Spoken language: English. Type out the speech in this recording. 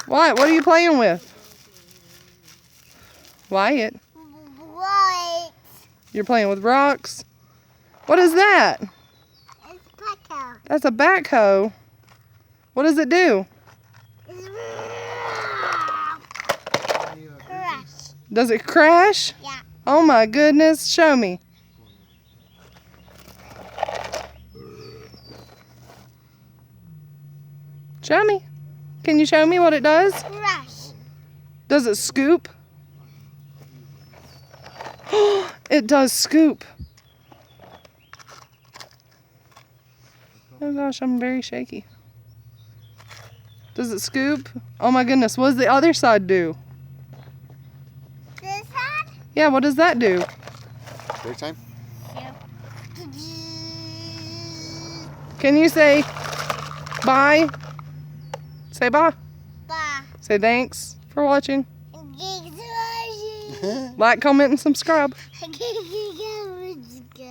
Wyatt, what are you playing with? Wyatt? Wyatt. You're playing with rocks? What is that? It's Backhoe. That's a backhoe. What does it do? Crash. Does it crash? Yeah. Oh my goodness, show me. Show me. Can you show me what it does? Crash. Does it scoop? It does scoop. Oh gosh, I'm very shaky. Does it scoop? Oh my goodness, what does the other side do? This side? Yeah, what does that do? Break time? Yep. Can you say bye? Say bye. Bye. Say thanks for watching. Thanks for watching. Like, comment, and subscribe. Let's go.